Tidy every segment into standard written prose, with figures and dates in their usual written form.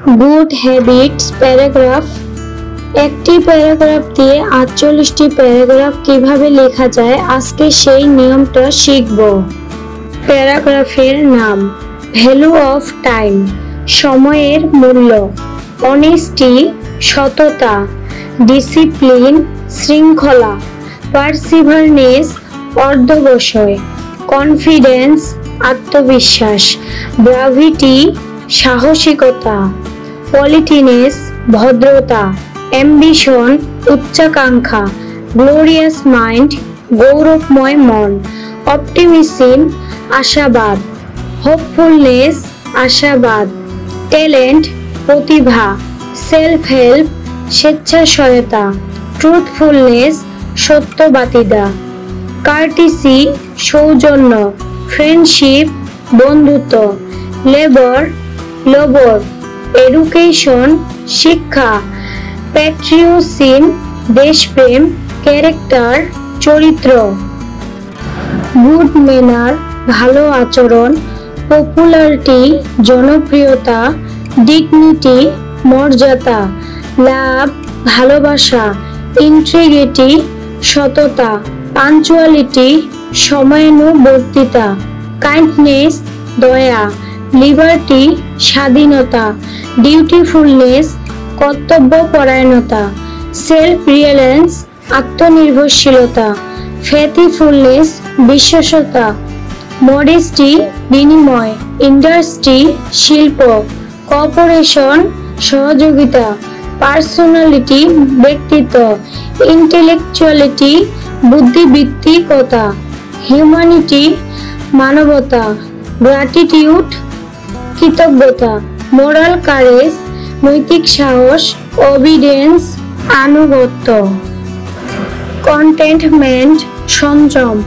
Good habits paragraph. একটি paragraph দিয়ে 48টি paragraph কিভাবে লেখা যায় আজকে সেই নিয়মটা শিখব। প্যারাগ্রাফের নাম ভ্যালু অফ টাইম, সময়ের মূল্য। অনেস্টি, সততা। ডিসিপ্লিন, শৃঙ্খলা। পারসিভারনেস, অর্ধবসয়। কনফিডেন্স, আত্মবিশ্বাস। ব্রাভিটি, সাহসিকতা। পলিটিনেস, ভদ্রতা। অ্যাম্বিশন, উচ্চাকাঙ্ক্ষা। গ্লোরিয়াস মাইন্ড, গৌরবময় মন। অপটিমিজম, আশাবাদ। হোপফুলনেস, আশাবাদ। ট্যালেন্ট, প্রতিভা। সেলফ হেল্প, স্বেচ্ছাসহায়তা। ট্রুথফুলনেস, সত্যবাদিতা। কার্টিসি, সৌজন্য। ফ্রেন্ডশিপ, বন্ধুত্ব। লেবার, লবর। এডুকেশন, শিক্ষা। প্যাট্রিয়টিসম, দেশপ্রেম। ক্যারেক্টার, চরিত্র। গুড ম্যানার, ভালো আচরণ। পপুলারিটি, জনপ্রিয়তা। ডিগনিটি, মর্যাদা। লাভ, ভালোবাসা। ইন্টিগ্রিটি, সততা। পাঞ্চুয়ালিটি, সময়ানুবর্তিতা। কাইন্ডনেস, দয়া। লিবার্টি, স্বাধীনতা। ডিউটিফুলনেস, কর্তব্যপরায়ণতা। সেলফ রিলায়েন্স, আত্মনির্ভরশীলতা। ফেথফুলনেস, বিশ্বস্ততা। মডেস্টি, বিনিময়। ইন্ডাস্ট্রি, শিল্প। কোঅপারেশন, সহযোগিতা। পার্সোনালিটি, ব্যক্তিত্ব। ইন্টেলেকচুয়ালিটি, বুদ্ধিবৃত্তিকতা। হিউম্যানিটি, মানবতা। গ্র্যাটিটিউড, কৃতজ্ঞতা। মোরাল কারেজ, নৈতিক সাহস। ওবিডিয়েন্স, আনুগত্য। কন্টেন্টমেন্ট, সংযম।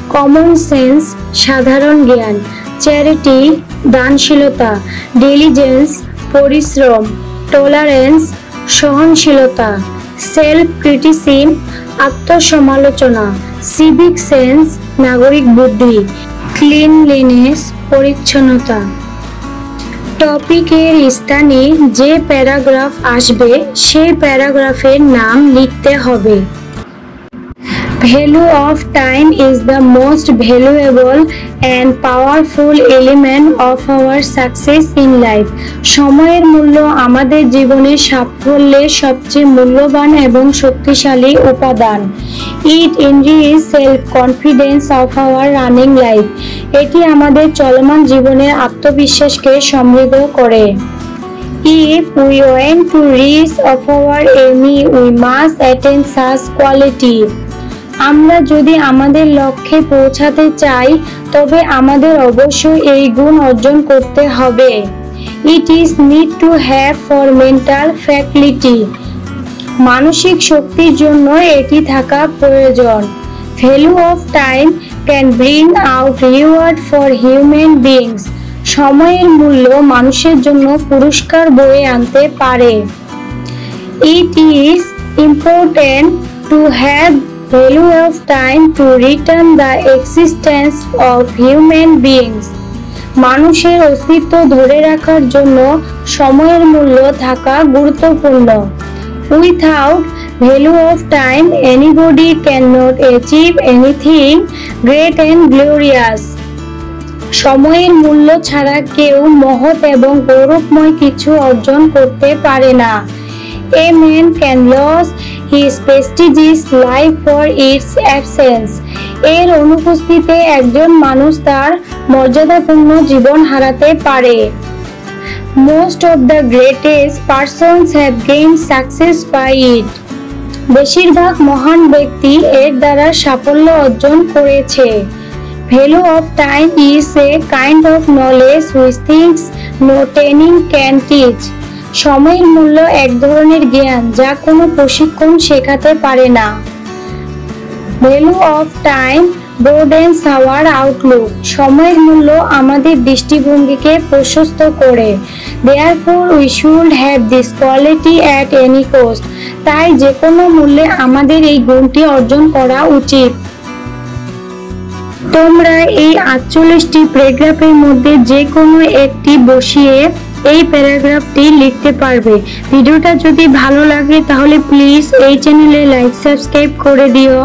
কমন সেন্স, সাধারণ জ্ঞান। চ্যারিটি, দানশীলতা। ডিলিজেন্স, পরিশ্রম। টলারেন্স, সহনশীলতা। সেলফ ক্রিটিসিজম, আত্মসমালোচনা। সিভিক সেন্স, নাগরিক বুদ্ধি। ক্লিনলিনেস, পরিচ্ছন্নতা। টপিকের স্থানে যে প্যারাগ্রাফ আসবে সেই প্যারাগ্রাফের নাম লিখতে হবে। Value of time is the most valuable and powerful element of our success in life. সময়ের মূল্য আমাদের জীবনের সাফল্যের সবচেয়ে মূল্যবান এবং শক্তিশালী উপাদান। It enhances self-confidence of our running life. এটি আমাদের চলমান জীবনের আত্মবিশ্বাসকে সমৃদ্ধ করে। If we want to reach of our aim, we must attain such quality. আমরা যদি আমাদের লক্ষ্যে পৌঁছাতে চাই তবে আমাদের অবশ্যই এই গুণ অর্জন করতে হবে। It is need to have for mental faculty. মানসিক শক্তির জন্য এটি থাকা প্রয়োজন। Value of time can bring out reward for human beings. সময়ের মূল্য মানুষের জন্য পুরস্কার বয়ে আনতে পারে। It is important to have value of time to return the existence of human beings. মানুষের অস্তিত্ব ধরে রাখার জন্য সময়ের মূল্য থাকা গুরুত্বপূর্ণ। Without value of time, anybody cannot achieve anything great and glorious. সময়ের মূল্য ছাড়া কেউ মহৎ এবং গৌরবময় কিছু অর্জন করতে পারে না। A man can lose his prestigious life for its absence. এর অনুপস্থিতিতে একজন মানুষ তার মর্যাদাপূর্ণ জীবন হারাতে পারে। Most of the greatest persons have gained success by it. বেশিরভাগ মহান ব্যক্তি এর দ্বারা সাফল্য অর্জন করেছে। Value of time is a kind of knowledge which things no training can teach. সময়ের মূল্য এক ধরনের জ্ঞান যা কোনো প্রশিক্ষণ শেখাতে পারে না। Value of time broadens our outlook. সময়ের মূল্য আমাদের দৃষ্টিভঙ্গিকে প্রশস্ত করে। Therefore we should have this quality at any cost. তাই যে কোনো মূল্যে আমাদের এই গুণটি অর্জন করা উচিত। তোমরা এই 48টি প্যারাগ্রাফের মধ্যে যে কোনো একটি বসিয়ে এই প্যারাগ্রাফটি লিখতে পারবে। ভিডিওটা যদি ভালো লাগে তাহলে প্লিজ এই চ্যানেলে লাইক সাবস্ক্রাইব করে দিও।